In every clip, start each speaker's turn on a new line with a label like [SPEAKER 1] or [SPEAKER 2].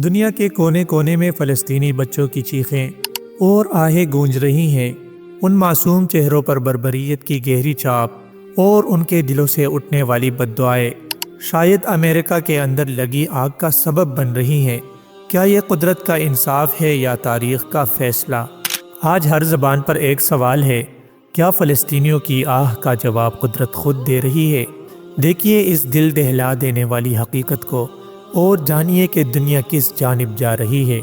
[SPEAKER 1] دنیا کے کونے کونے میں فلسطینی بچوں کی چیخیں اور آہیں گونج رہی ہیں، ان معصوم چہروں پر بربریت کی گہری چھاپ اور ان کے دلوں سے اٹھنے والی بد دعائیں شاید امریکہ کے اندر لگی آگ کا سبب بن رہی ہیں۔ کیا یہ قدرت کا انصاف ہے یا تاریخ کا فیصلہ؟ آج ہر زبان پر ایک سوال ہے، کیا فلسطینیوں کی آہ کا جواب قدرت خود دے رہی ہے؟ دیکھیے اس دل دہلا دینے والی حقیقت کو اور جانیے کہ دنیا کس جانب جا رہی ہے۔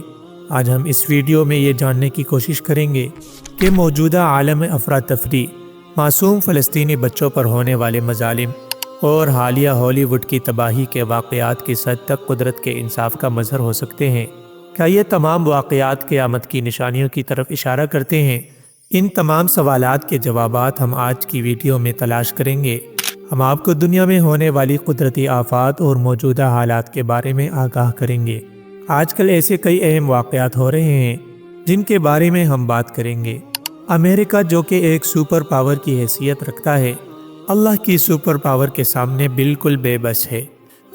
[SPEAKER 1] آج ہم اس ویڈیو میں یہ جاننے کی کوشش کریں گے کہ موجودہ عالم افراتفری، معصوم فلسطینی بچوں پر ہونے والے مظالم اور حالیہ ہالی ووڈ کی تباہی کے واقعات کس حد تک قدرت کے انصاف کا مظہر ہو سکتے ہیں۔ کیا یہ تمام واقعات قیامت کی نشانیوں کی طرف اشارہ کرتے ہیں؟ ان تمام سوالات کے جوابات ہم آج کی ویڈیو میں تلاش کریں گے۔ ہم آپ کو دنیا میں ہونے والی قدرتی آفات اور موجودہ حالات کے بارے میں آگاہ کریں گے۔ آج کل ایسے کئی اہم واقعات ہو رہے ہیں جن کے بارے میں ہم بات کریں گے۔ امریکہ جو کہ ایک سپر پاور کی حیثیت رکھتا ہے، اللہ کی سپر پاور کے سامنے بالکل بے بس ہے۔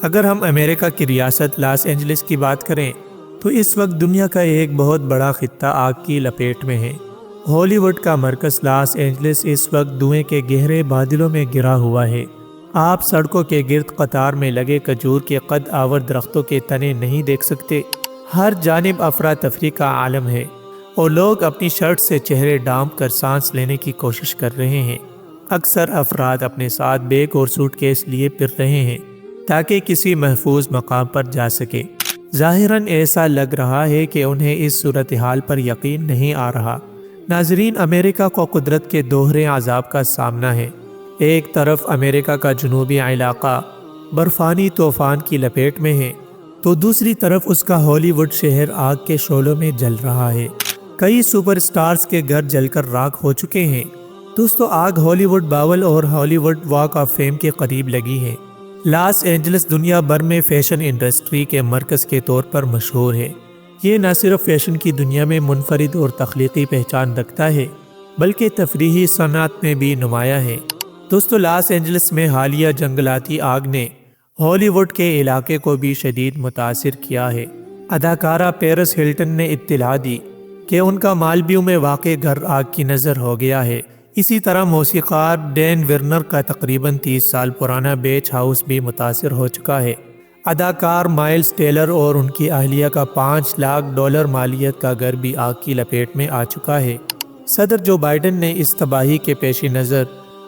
[SPEAKER 1] اگر ہم امریکہ کی ریاست لاس اینجلس کی بات کریں تو اس وقت دنیا کا ایک بہت بڑا خطہ آگ کی لپیٹ میں ہے۔ ہالی ووڈ کا مرکز لاس اینجلس اس وقت دھوئیں کے گہرے بادلوں میں گھرا ہوا ہے۔ آپ سڑکوں کے گرد قطار میں لگے کھجور کے قد آور درختوں کے تنے نہیں دیکھ سکتے۔ ہر جانب افراتفری کا عالم ہے اور لوگ اپنی شرٹ سے چہرے ڈانپ کر سانس لینے کی کوشش کر رہے ہیں۔ اکثر افراد اپنے ساتھ بیگ اور سوٹ کیس لیے پھر رہے ہیں تاکہ کسی محفوظ مقام پر جا سکے۔ ظاہراً ایسا لگ رہا ہے کہ انہیں اس صورتحال پر یقین نہیں آ رہا۔ ناظرین، امریکہ کو قدرت کے دوہرے عذاب کا سامنا ہے۔ ایک طرف امریکہ کا جنوبی علاقہ برفانی طوفان کی لپیٹ میں ہے تو دوسری طرف اس کا ہالی ووڈ شہر آگ کے شعلوں میں جل رہا ہے۔ کئی سپر سٹارز کے گھر جل کر راکھ ہو چکے ہیں۔ دوستو، آگ ہالی ووڈ باول اور ہالی ووڈ واک آف فیم کے قریب لگی ہے۔ لاس اینجلس دنیا بھر میں فیشن انڈسٹری کے مرکز کے طور پر مشہور ہے۔ یہ نہ صرف فیشن کی دنیا میں منفرد اور تخلیقی پہچان رکھتا ہے بلکہ تفریحی صنعت میں بھی نمایاں ہے۔ دوستو، لاس اینجلس میں حالیہ جنگلاتی آگ نے ہالی ووڈ کے علاقے کو بھی شدید متاثر کیا ہے۔ اداکارہ پیرس ہلٹن نے اطلاع دی کہ ان کا مالبیو میں واقع گھر آگ کی نظر ہو گیا ہے۔ اسی طرح موسیقار ڈین ورنر کا تقریباً 30 سال پرانا بیچ ہاؤس بھی متاثر ہو چکا ہے۔ اداکار مائلز ٹیلر اور ان کی اہلیہ کا $5 لاکھ مالیت کا گھر بھی آگ کی لپیٹ میں آ چکا ہے۔ صدر جو بائیڈن نے اس تباہی کے پیش نظر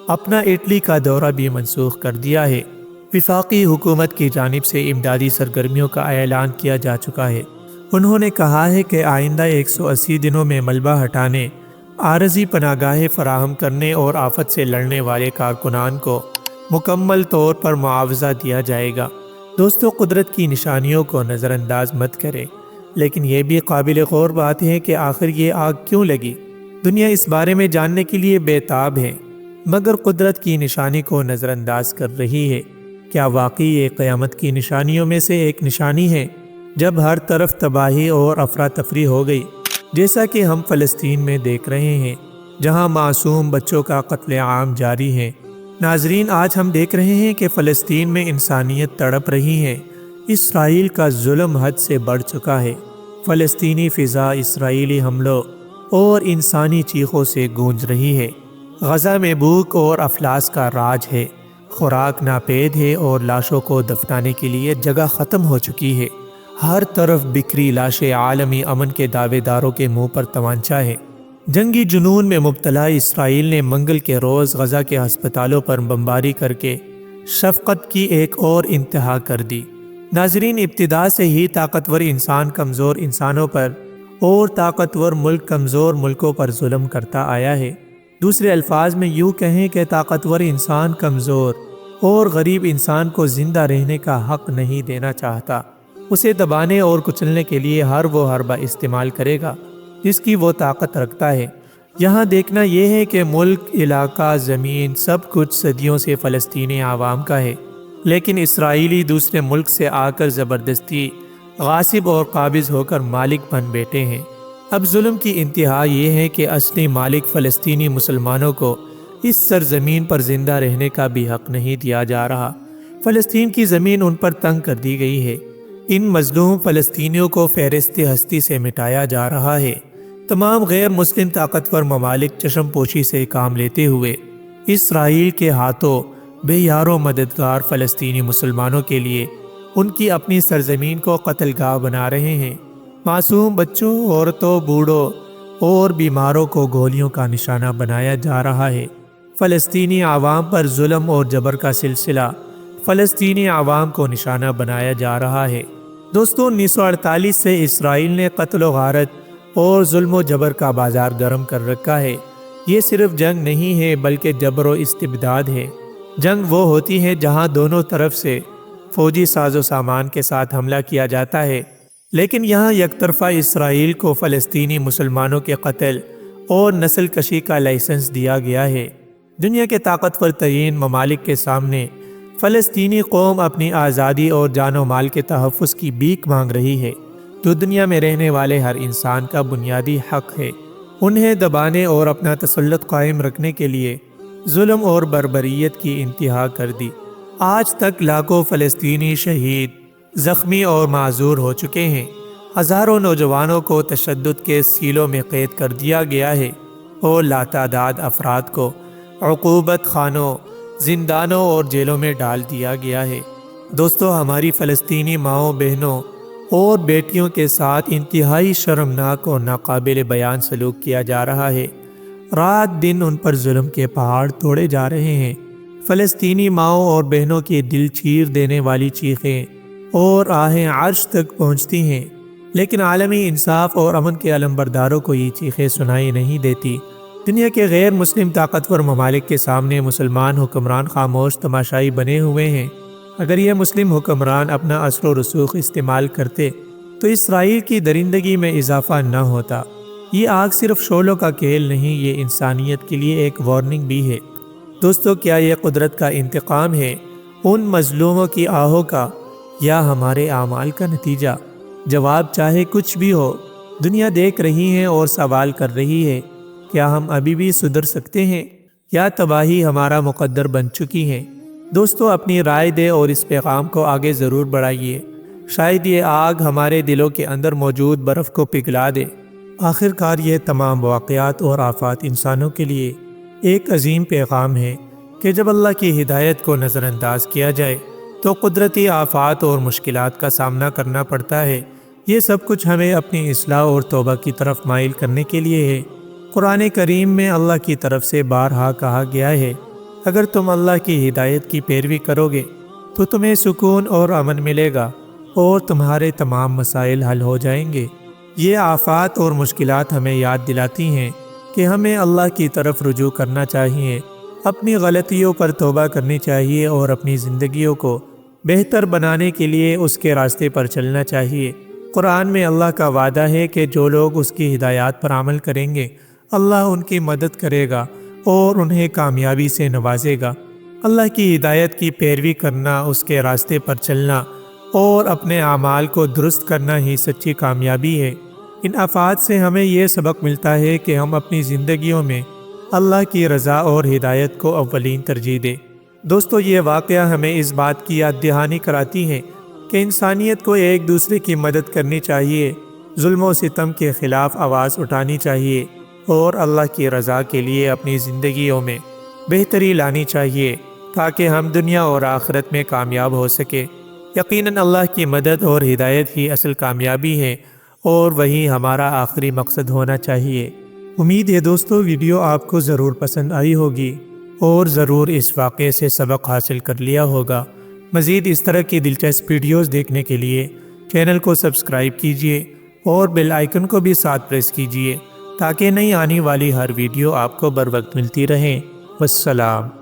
[SPEAKER 1] اپنا اٹلی کا دورہ بھی منسوخ کر دیا ہے۔ وفاقی حکومت کی جانب سے امدادی سرگرمیوں کا اعلان کیا جا چکا ہے۔ انہوں نے کہا ہے کہ آئندہ 180 دنوں میں ملبہ ہٹانے، عارضی پناہ گاہیں فراہم کرنے اور آفت سے لڑنے والے کارکنان کو مکمل طور پر معاوضہ دیا جائے گا۔ دوستو، قدرت کی نشانیوں کو نظر انداز مت کریں، لیکن یہ بھی قابل غور بات ہے کہ آخر یہ آگ کیوں لگی؟ دنیا اس بارے میں جاننے کے لیے بے تاب ہے، مگر قدرت کی نشانی کو نظر انداز کر رہی ہے۔ کیا واقعی یہ قیامت کی نشانیوں میں سے ایک نشانی ہے جب ہر طرف تباہی اور افراتفری ہو گئی، جیسا کہ ہم فلسطین میں دیکھ رہے ہیں جہاں معصوم بچوں کا قتل عام جاری ہے؟ ناظرین، آج ہم دیکھ رہے ہیں کہ فلسطین میں انسانیت تڑپ رہی ہے۔ اسرائیل کا ظلم حد سے بڑھ چکا ہے۔ فلسطینی فضا اسرائیلی حملوں اور انسانی چیخوں سے گونج رہی ہے۔ غزہ میں بھوک اور افلاس کا راج ہے، خوراک ناپید ہے اور لاشوں کو دفنانے کے لیے جگہ ختم ہو چکی ہے۔ ہر طرف بکھری لاشیں، عالمی امن کے دعوے داروں کے منہ پر تمانچہ ہے۔ جنگی جنون میں مبتلا اسرائیل نے منگل کے روز غزہ کے ہسپتالوں پر بمباری کر کے شفقت کی ایک اور انتہا کر دی۔ ناظرین، ابتدا سے ہی طاقتور انسان کمزور انسانوں پر اور طاقتور ملک کمزور ملکوں پر ظلم کرتا آیا ہے۔ دوسرے الفاظ میں یوں کہیں کہ طاقتور انسان کمزور اور غریب انسان کو زندہ رہنے کا حق نہیں دینا چاہتا۔ اسے دبانے اور کچلنے کے لیے ہر وہ حربہ استعمال کرے گا جس کی وہ طاقت رکھتا ہے۔ یہاں دیکھنا یہ ہے کہ ملک، علاقہ، زمین، سب کچھ صدیوں سے فلسطینی عوام کا ہے، لیکن اسرائیلی دوسرے ملک سے آ کر زبردستی غاصب اور قابض ہو کر مالک بن بیٹھے ہیں۔ اب ظلم کی انتہا یہ ہے کہ اصلی مالک فلسطینی مسلمانوں کو اس سرزمین پر زندہ رہنے کا بھی حق نہیں دیا جا رہا۔ فلسطین کی زمین ان پر تنگ کر دی گئی ہے۔ ان مظلوم فلسطینیوں کو فہرست ہستی سے مٹایا جا رہا ہے۔ تمام غیر مسلم طاقتور ممالک چشم پوشی سے کام لیتے ہوئے اسرائیل کے ہاتھوں بے یار و مددگار فلسطینی مسلمانوں کے لیے ان کی اپنی سرزمین کو قتل گاہ بنا رہے ہیں۔ معصوم بچوں، عورتوں، بوڑھوں اور بیماروں کو گولیوں کا نشانہ بنایا جا رہا ہے۔ فلسطینی عوام پر ظلم اور جبر کا سلسلہ فلسطینی عوام کو نشانہ بنایا جا رہا ہے۔ دوستو، 1948 سے اسرائیل نے قتل و غارت اور ظلم و جبر کا بازار گرم کر رکھا ہے۔ یہ صرف جنگ نہیں ہے بلکہ جبر و استبداد ہے۔ جنگ وہ ہوتی ہے جہاں دونوں طرف سے فوجی ساز و سامان کے ساتھ حملہ کیا جاتا ہے، لیکن یہاں یک طرفہ اسرائیل کو فلسطینی مسلمانوں کے قتل اور نسل کشی کا لائسنس دیا گیا ہے۔ دنیا کے طاقتور ترین ممالک کے سامنے فلسطینی قوم اپنی آزادی اور جان و مال کے تحفظ کی بھیک مانگ رہی ہے، جو دنیا میں رہنے والے ہر انسان کا بنیادی حق ہے۔ انہیں دبانے اور اپنا تسلط قائم رکھنے کے لیے ظلم اور بربریت کی انتہا کر دی۔ آج تک لاکھوں فلسطینی شہید، زخمی اور معذور ہو چکے ہیں۔ ہزاروں نوجوانوں کو تشدد کے سیلوں میں قید کر دیا گیا ہے اور لاتعداد افراد کو عقوبت خانوں، زندانوں اور جیلوں میں ڈال دیا گیا ہے۔ دوستو، ہماری فلسطینی ماؤں، بہنوں اور بیٹیوں کے ساتھ انتہائی شرمناک اور ناقابل بیان سلوک کیا جا رہا ہے۔ رات دن ان پر ظلم کے پہاڑ توڑے جا رہے ہیں۔ فلسطینی ماؤں اور بہنوں کی دل چیر دینے والی چیخیں اور آہیں عرش تک پہنچتی ہیں، لیکن عالمی انصاف اور امن کے علمبرداروں کو یہ چیخیں سنائی نہیں دیتی۔ دنیا کے غیر مسلم طاقتور ممالک کے سامنے مسلمان حکمران خاموش تماشائی بنے ہوئے ہیں۔ اگر یہ مسلم حکمران اپنا اثر و رسوخ استعمال کرتے تو اسرائیل کی درندگی میں اضافہ نہ ہوتا۔ یہ آگ صرف شعلوں کا کھیل نہیں، یہ انسانیت کے لیے ایک وارننگ بھی ہے۔ دوستو، کیا یہ قدرت کا انتقام ہے، ان مظلوموں کی آہوں کا، یا ہمارے اعمال کا نتیجہ؟ جواب چاہے کچھ بھی ہو، دنیا دیکھ رہی ہے اور سوال کر رہی ہے، کیا ہم ابھی بھی سدھر سکتے ہیں یا تباہی ہمارا مقدر بن چکی ہے؟ دوستو، اپنی رائے دے اور اس پیغام کو آگے ضرور بڑھائیے۔ شاید یہ آگ ہمارے دلوں کے اندر موجود برف کو پگھلا دے۔ آخر کار یہ تمام واقعات اور آفات انسانوں کے لیے ایک عظیم پیغام ہے کہ جب اللہ کی ہدایت کو نظر انداز کیا جائے تو قدرتی آفات اور مشکلات کا سامنا کرنا پڑتا ہے۔ یہ سب کچھ ہمیں اپنی اصلاح اور توبہ کی طرف مائل کرنے کے لیے ہے۔ قرآن کریم میں اللہ کی طرف سے بارہا کہا گیا ہے، اگر تم اللہ کی ہدایت کی پیروی کرو گے تو تمہیں سکون اور امن ملے گا اور تمہارے تمام مسائل حل ہو جائیں گے۔ یہ آفات اور مشکلات ہمیں یاد دلاتی ہیں کہ ہمیں اللہ کی طرف رجوع کرنا چاہیے، اپنی غلطیوں پر توبہ کرنی چاہیے اور اپنی زندگیوں کو بہتر بنانے کے لیے اس کے راستے پر چلنا چاہیے۔ قرآن میں اللہ کا وعدہ ہے کہ جو لوگ اس کی ہدایات پر عمل کریں گے، اللہ ان کی مدد کرے گا اور انہیں کامیابی سے نوازے گا۔ اللہ کی ہدایت کی پیروی کرنا، اس کے راستے پر چلنا اور اپنے اعمال کو درست کرنا ہی سچی کامیابی ہے۔ ان آفات سے ہمیں یہ سبق ملتا ہے کہ ہم اپنی زندگیوں میں اللہ کی رضا اور ہدایت کو اولین ترجیح دیں۔ دوستو، یہ واقعہ ہمیں اس بات کی یاد دہانی کراتی ہے کہ انسانیت کو ایک دوسرے کی مدد کرنی چاہیے، ظلم و ستم کے خلاف آواز اٹھانی چاہیے اور اللہ کی رضا کے لیے اپنی زندگیوں میں بہتری لانی چاہیے تاکہ ہم دنیا اور آخرت میں کامیاب ہو سکے۔ یقیناً اللہ کی مدد اور ہدایت ہی اصل کامیابی ہے اور وہی ہمارا آخری مقصد ہونا چاہیے۔ امید ہے دوستو ویڈیو آپ کو ضرور پسند آئی ہوگی اور ضرور اس واقعے سے سبق حاصل کر لیا ہوگا۔ مزید اس طرح کی دلچسپ ویڈیوز دیکھنے کے لیے چینل کو سبسکرائب کیجیے اور بیل آئیکن کو بھی ساتھ پریس کیجیے تاکہ نئی آنے والی ہر ویڈیو آپ کو بر وقت ملتی رہے۔ والسلام۔